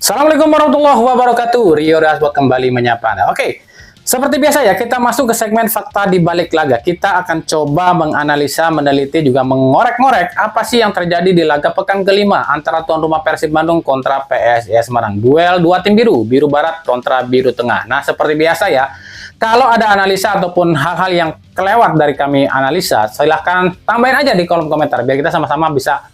Assalamualaikum warahmatullahi wabarakatuh. Rio Dashboard kembali menyapa Anda. Oke, seperti biasa ya, kita masuk ke segmen fakta di balik laga. Kita akan coba menganalisa, meneliti, juga mengorek-ngorek apa sih yang terjadi di laga pekan kelima antara tuan rumah Persib Bandung kontra PSIS Semarang. Duel dua tim biru, biru barat kontra biru tengah. Nah, seperti biasa ya, kalau ada analisa ataupun hal-hal yang kelewat dari kami analisa, silahkan tambahin aja di kolom komentar biar kita sama-sama bisa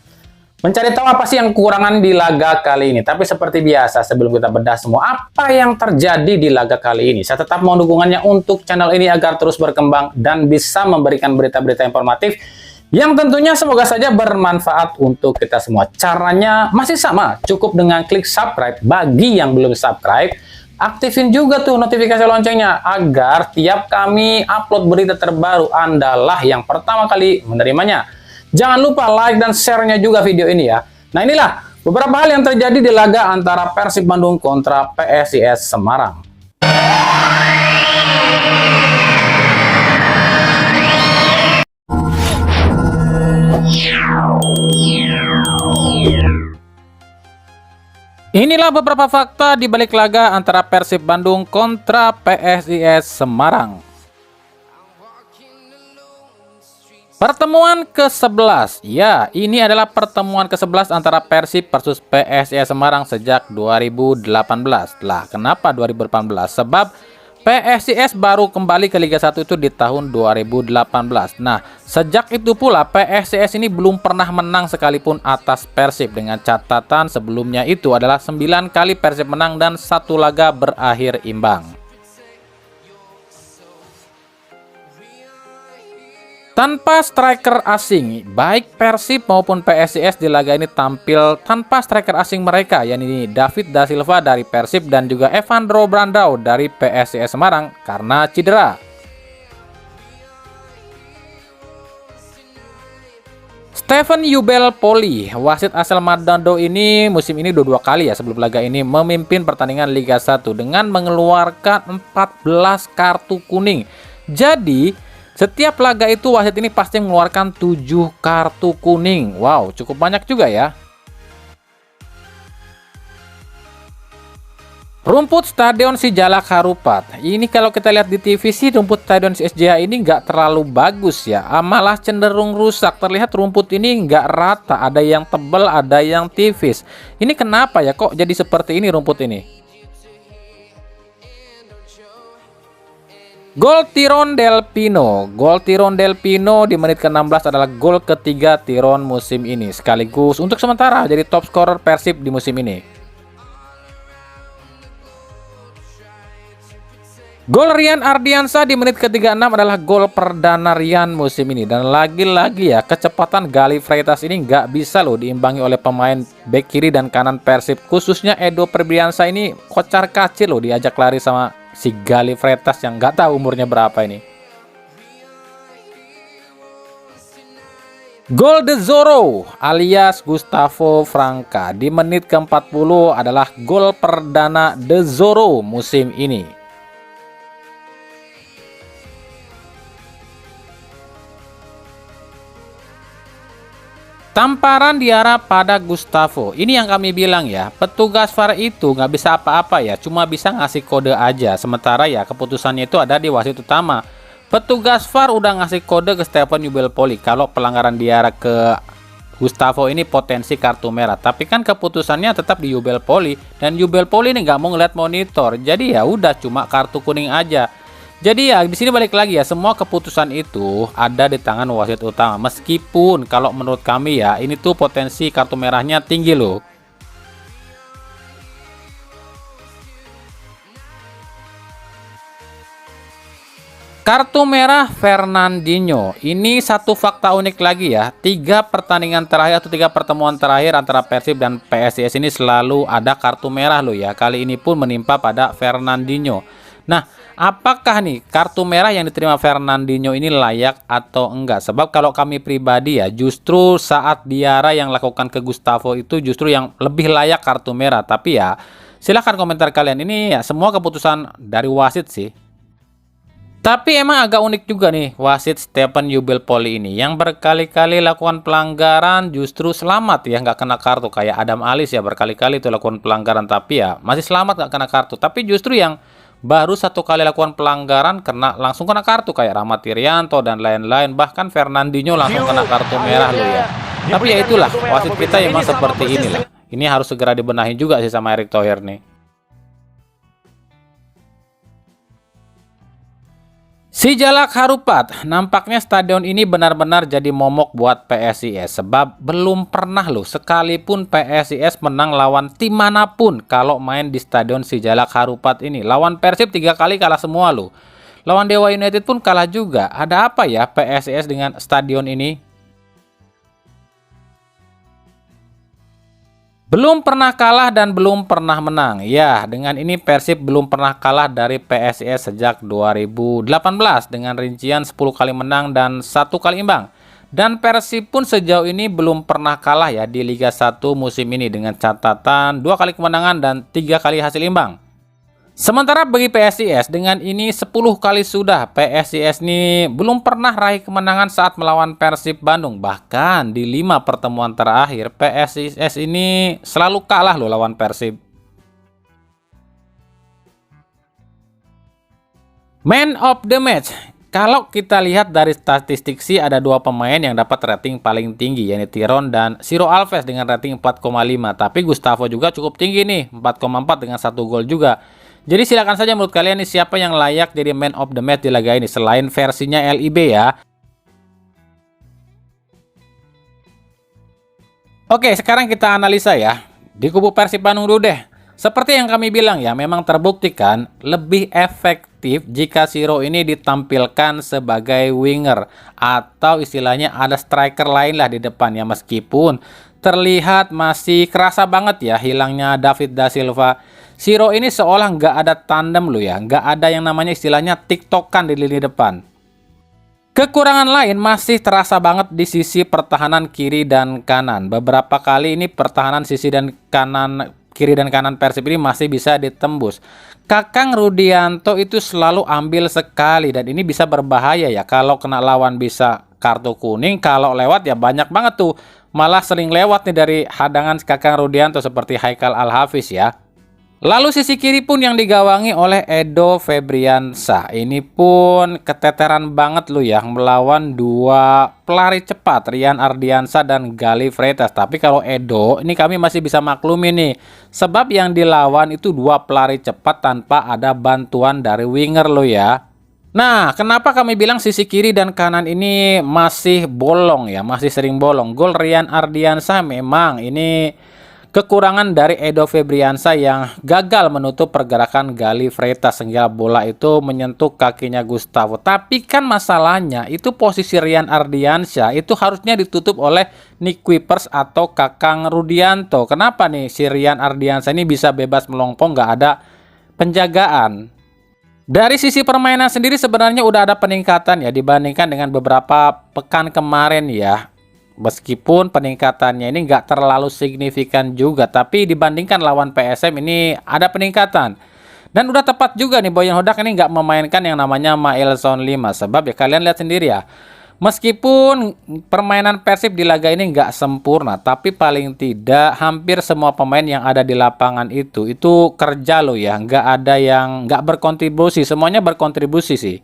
mencari tahu apa sih yang kekurangan di laga kali ini. Tapi seperti biasa, sebelum kita bedah semua apa yang terjadi di laga kali ini, saya tetap mohon dukungannya untuk channel ini agar terus berkembang dan bisa memberikan berita-berita informatif yang tentunya semoga saja bermanfaat untuk kita semua. Caranya masih sama, cukup dengan klik subscribe. Bagi yang belum subscribe, aktifin juga tuh notifikasi loncengnya agar tiap kami upload berita terbaru, Andalah yang pertama kali menerimanya. Jangan lupa like dan share-nya juga video ini ya. Nah, inilah beberapa hal yang terjadi di laga antara Persib Bandung kontra PSIS Semarang. Inilah beberapa fakta di balik laga antara Persib Bandung kontra PSIS Semarang. Pertemuan ke-11, ya ini adalah pertemuan ke-11 antara Persib versus PSIS Semarang sejak 2018. Lah kenapa 2018? Sebab PSIS baru kembali ke Liga 1 itu di tahun 2018. Nah sejak itu pula PSIS ini belum pernah menang sekalipun atas Persib. Dengan catatan sebelumnya itu adalah 9 kali Persib menang dan 1 laga berakhir imbang. Tanpa striker asing, baik Persib maupun PSIS di laga ini tampil tanpa striker asing mereka, yakni David Da Silva dari Persib dan juga Evandro Brandao dari PSIS Semarang karena cedera. Stephen Yubel Poli, wasit asal Manado ini musim ini dua kali ya sebelum laga ini memimpin pertandingan Liga 1 dengan mengeluarkan 14 kartu kuning. Jadi setiap laga itu wasit ini pasti mengeluarkan 7 kartu kuning. Wow, cukup banyak juga ya. Rumput Stadion Sijalak Harupat. Ini kalau kita lihat di TV sih rumput Stadion SJH ini nggak terlalu bagus ya. Malah cenderung rusak. Terlihat rumput ini nggak rata. Ada yang tebal, ada yang tipis. Ini kenapa ya kok jadi seperti ini rumput ini? Gol Tiron Del Pino. Gol Tiron Del Pino di menit ke-16 adalah gol ketiga Tiron musim ini. Sekaligus untuk sementara jadi top scorer Persib di musim ini. Gol Rian Ardiansa di menit ke-36 adalah gol perdana Rian musim ini. Dan lagi-lagi ya, kecepatan Gali Freitas ini nggak bisa loh diimbangi oleh pemain bek kiri dan kanan Persib. Khususnya Edo Febriansa ini kocar kacir loh diajak lari sama si Gali Freitas yang nggak tahu umurnya berapa ini. Gol De Zoro alias Gustavo Franca di menit ke-40 adalah gol perdana De Zoro musim ini. Tamparan diarah pada Gustavo. Ini yang kami bilang ya, petugas VAR itu nggak bisa apa-apa ya, cuma bisa ngasih kode aja. Sementara ya keputusannya itu ada di wasit utama. Petugas VAR udah ngasih kode ke Stephen Yubel Poli kalau pelanggaran diarah ke Gustavo ini potensi kartu merah. Tapi kan keputusannya tetap di Yubel Poli dan Yubel Poli ini nggak mau ngeliat monitor. Jadi ya udah cuma kartu kuning aja. Jadi ya di sini balik lagi ya, semua keputusan itu ada di tangan wasit utama. Meskipun kalau menurut kami ya ini tuh potensi kartu merahnya tinggi loh. Kartu merah Fernandinho. Ini satu fakta unik lagi ya. 3 pertandingan terakhir atau 3 pertemuan terakhir antara Persib dan PSIS ini selalu ada kartu merah loh ya. Kali ini pun menimpa pada Fernandinho. Nah, apakah nih kartu merah yang diterima Fernandinho ini layak atau enggak? Sebab kalau kami pribadi ya justru saat Diarra yang lakukan ke Gustavo itu justru yang lebih layak kartu merah. Tapi ya silahkan komentar kalian. Ini ya semua keputusan dari wasit sih. Tapi emang agak unik juga nih wasit Stephen Yubel-Poli ini yang berkali-kali lakukan pelanggaran justru selamat ya, nggak kena kartu. Kayak Adam Alis ya berkali-kali itu lakukan pelanggaran tapi ya masih selamat nggak kena kartu. Tapi justru yang baru satu kali lakukan pelanggaran langsung kena kartu kayak Rahmat Irianto dan lain-lain. Bahkan Fernandinho langsung kena kartu merah loh ya. Tapi ya itulah wasit kita emang seperti inilah. Ini harus segera dibenahi juga sih sama Erick Thohir nih. Si Jalak Harupat, nampaknya stadion ini benar-benar jadi momok buat PSIS sebab belum pernah loh sekalipun PSIS menang lawan tim manapun kalau main di stadion Si Jalak Harupat ini. Lawan Persib 3 kali kalah semua loh. Lawan Dewa United pun kalah juga. Ada apa ya PSIS dengan stadion ini? Belum pernah kalah dan belum pernah menang. Ya, dengan ini Persib belum pernah kalah dari PSIS sejak 2018 dengan rincian 10 kali menang dan 1 kali imbang. Dan Persib pun sejauh ini belum pernah kalah ya di Liga 1 musim ini dengan catatan 2 kali kemenangan dan 3 kali hasil imbang. Sementara bagi PSIS dengan ini 10 kali sudah PSIS ini belum pernah raih kemenangan saat melawan Persib Bandung. Bahkan di 5 pertemuan terakhir PSIS ini selalu kalah loh lawan Persib. Man of the match. Kalau kita lihat dari statistik sih ada 2 pemain yang dapat rating paling tinggi yaitu Tiron dan Ciro Alves dengan rating 4,5. Tapi Gustavo juga cukup tinggi nih 4,4 dengan 1 gol juga. Jadi silakan saja menurut kalian nih siapa yang layak jadi man of the match di laga ini selain versinya LIB ya. Oke, sekarang kita analisa ya. Di kubu Persib Bandung dulu deh. Seperti yang kami bilang ya, memang terbuktikan lebih efektif jika Ciro ini ditampilkan sebagai winger atau istilahnya ada striker lain lah di depan ya, meskipun terlihat masih kerasa banget ya hilangnya David Da Silva. Ciro ini seolah nggak ada tandem loh ya, nggak ada yang namanya istilahnya tiktokan di lini depan. Kekurangan lain masih terasa banget di sisi pertahanan kiri dan kanan. Beberapa kali ini pertahanan sisi dan kanan kiri dan kanan Persib ini masih bisa ditembus. Kakang Rudianto itu selalu ambil sekali dan ini bisa berbahaya ya. Kalau kena lawan bisa kartu kuning, kalau lewat ya banyak banget tuh. Malah sering lewat nih dari hadangan Kakang Rudianto seperti Haikal Al-Hafiz ya. Lalu sisi kiri pun yang digawangi oleh Edo Febriansyah. Ini pun keteteran banget loh ya melawan 2 pelari cepat Rian Ardiansyah dan Galih Freitas. Tapi kalau Edo ini kami masih bisa maklumi nih. Sebab yang dilawan itu 2 pelari cepat tanpa ada bantuan dari winger loh ya. Nah, kenapa kami bilang sisi kiri dan kanan ini masih bolong ya, masih sering bolong. Gol Rian Ardiansyah memang ini kekurangan dari Edo Febriansyah yang gagal menutup pergerakan Galih Freitas sehingga bola itu menyentuh kakinya Gustavo. Tapi kan masalahnya itu posisi Rian Ardiansyah itu harusnya ditutup oleh Nick Kuipers atau Kakang Rudianto. Kenapa nih si Rian Ardiansyah ini bisa bebas melongpong, nggak ada penjagaan? Dari sisi permainan sendiri sebenarnya udah ada peningkatan ya dibandingkan dengan beberapa pekan kemarin ya. Meskipun peningkatannya ini nggak terlalu signifikan juga, tapi dibandingkan lawan PSM ini ada peningkatan. Dan udah tepat juga nih Boyan Hodak ini nggak memainkan yang namanya Mailson 5. Sebab ya kalian lihat sendiri ya, meskipun permainan Persib di laga ini nggak sempurna, tapi paling tidak hampir semua pemain yang ada di lapangan itu kerja loh ya, nggak ada yang nggak berkontribusi, semuanya berkontribusi sih.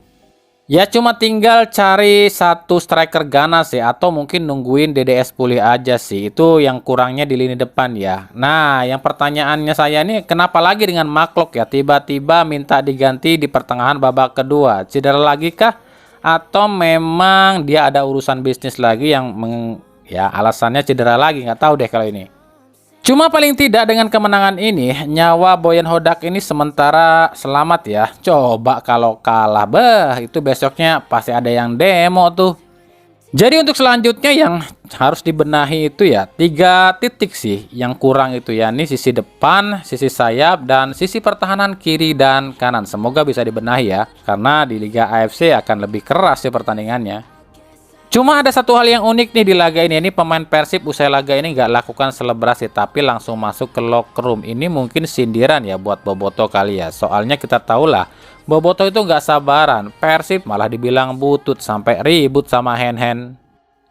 Ya cuma tinggal cari satu striker ganas ya, atau mungkin nungguin DDS pulih aja sih. Itu yang kurangnya di lini depan ya. Nah, yang pertanyaannya saya ini kenapa lagi dengan Maklok ya? Tiba-tiba minta diganti di pertengahan babak kedua. Cedera lagi kah? Atau memang dia ada urusan bisnis lagi yang ya alasannya cedera lagi? Nggak tahu deh kalau ini. Cuma paling tidak dengan kemenangan ini, nyawa Boyan Hodak ini sementara selamat ya. Coba kalau kalah, itu besoknya pasti ada yang demo tuh. Jadi untuk selanjutnya yang harus dibenahi itu ya 3 titik sih yang kurang itu ya. Ini sisi depan, sisi sayap, dan sisi pertahanan kiri dan kanan. Semoga bisa dibenahi ya, karena di Liga AFC akan lebih keras sih pertandingannya. Cuma ada satu hal yang unik nih di laga ini. Ini pemain Persib usai laga ini nggak lakukan selebrasi, tapi langsung masuk ke locker room. Ini mungkin sindiran ya buat Boboto kali ya. Soalnya kita tahulah Boboto itu nggak sabaran. Persib malah dibilang butut sampai ribut sama Hen-Hen.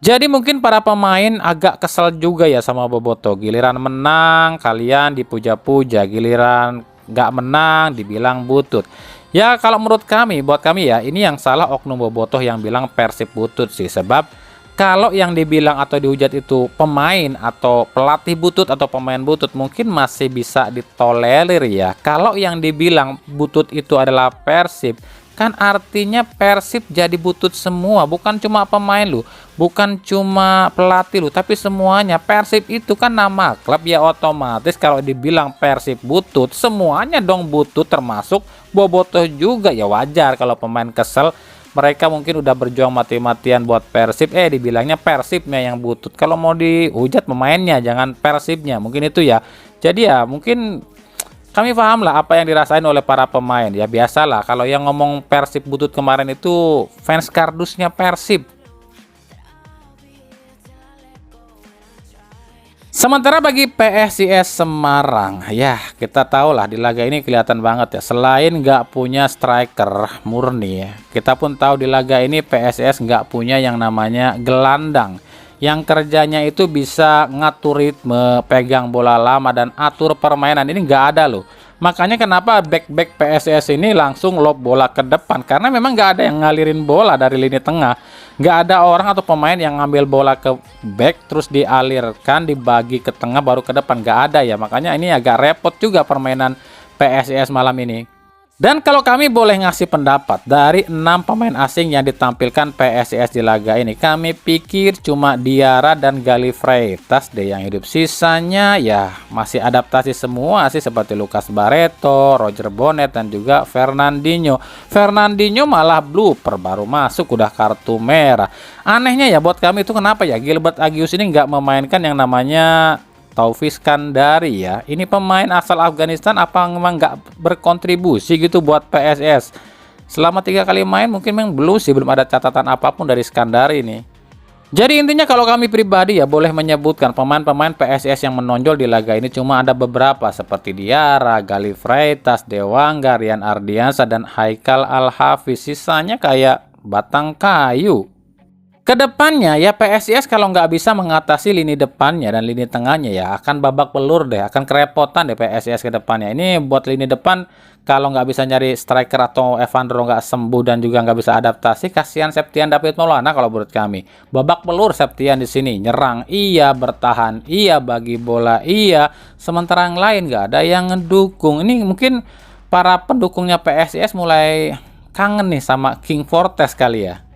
Jadi mungkin para pemain agak kesel juga ya sama Boboto. Giliran menang kalian dipuja-puja, giliran nggak menang dibilang butut. Ya kalau menurut kami, buat kami ya, ini yang salah oknum Bobotoh yang bilang Persib butut sih. Sebab kalau yang dibilang atau dihujat itu pemain atau pelatih butut atau pemain butut mungkin masih bisa ditolerir ya. Kalau yang dibilang butut itu adalah Persib, kan artinya Persib jadi butut semua, bukan cuma pemain lu, bukan cuma pelatih lu, tapi semuanya. Persib itu kan nama klub ya, otomatis kalau dibilang Persib butut, semuanya dong butut, termasuk Bobotoh juga. Ya wajar kalau pemain kesel, mereka mungkin udah berjuang mati-matian buat Persib, dibilangnya Persibnya yang butut. Kalau mau dihujat pemainnya, jangan Persibnya, mungkin itu ya. Jadi ya mungkin kami paham lah apa yang dirasain oleh para pemain. Ya biasalah kalau yang ngomong Persib butut kemarin itu fans kardusnya Persib. Sementara bagi PSIS Semarang, ya kita tahu lah di laga ini kelihatan banget ya. Selain nggak punya striker murni ya, kita pun tahu di laga ini PSIS nggak punya yang namanya gelandang. Yang kerjanya itu bisa ngatur ritme, pegang bola lama, dan atur permainan. Ini nggak ada loh. Makanya kenapa back-back PSIS ini langsung lob bola ke depan. Karena memang nggak ada yang ngalirin bola dari lini tengah. Nggak ada orang atau pemain yang ngambil bola ke back terus dialirkan, dibagi ke tengah baru ke depan. Nggak ada ya. Makanya ini agak repot juga permainan PSIS malam ini. Dan kalau kami boleh ngasih pendapat, dari 6 pemain asing yang ditampilkan PSIS di laga ini, kami pikir cuma Diarra dan Galih Freitas deh yang hidup. Sisanya ya masih adaptasi semua sih, seperti Lucas Barreto, Roger Bonnet, dan juga Fernandinho. Fernandinho malah blooper, baru masuk udah kartu merah. Anehnya ya buat kami itu kenapa ya Gilbert Agius ini nggak memainkan yang namanya Taufik Skandari ya. Ini pemain asal Afghanistan, apa memang nggak berkontribusi gitu buat PSIS? Selama 3 kali main mungkin memang belum ada catatan apapun dari Skandari ini. Jadi intinya kalau kami pribadi ya boleh menyebutkan pemain-pemain PSIS yang menonjol di laga ini cuma ada beberapa seperti Diarra, Galih Freitas, Dewangga, Rian Ardiansa, dan Haikal Al-Hafiz. Sisanya kayak batang kayu. Kedepannya ya PSIS kalau nggak bisa mengatasi lini depannya dan lini tengahnya ya akan babak belur deh, akan kerepotan deh PSIS ke depannya. Ini buat lini depan kalau nggak bisa nyari striker atau Evandro nggak sembuh dan juga nggak bisa adaptasi, kasihan Septian David Maulana kalau menurut kami. Babak belur Septian di sini, nyerang iya, bertahan iya, bagi bola iya, sementara yang lain nggak ada yang ngedukung. Ini mungkin para pendukungnya PSIS mulai kangen nih sama King Fortes kali ya.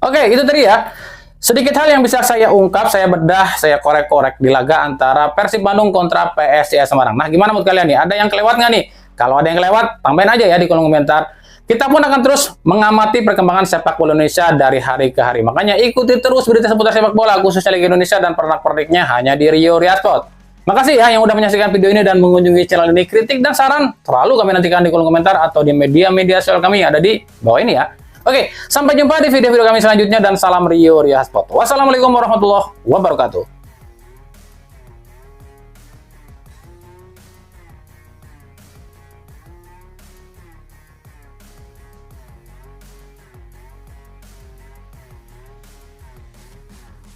Oke, itu tadi ya. Sedikit hal yang bisa saya ungkap, saya bedah, saya korek-korek di laga antara Persib Bandung kontra PSIS Semarang. Nah, gimana menurut kalian nih? Ada yang kelewat nggak nih? Kalau ada yang kelewat, tambahin aja ya di kolom komentar. Kita pun akan terus mengamati perkembangan sepak bola Indonesia dari hari ke hari. Makanya ikuti terus berita seputar sepak bola, khususnya Liga Indonesia dan pernak-perniknya hanya di Rio Riasport. Makasih ya yang udah menyaksikan video ini dan mengunjungi channel ini. Kritik dan saran selalu kami nantikan di kolom komentar atau di media-media sosial kami yang ada di bawah ini ya. Oke, sampai jumpa di video-video kami selanjutnya dan salam Rio Riasport. Wassalamualaikum warahmatullahi wabarakatuh.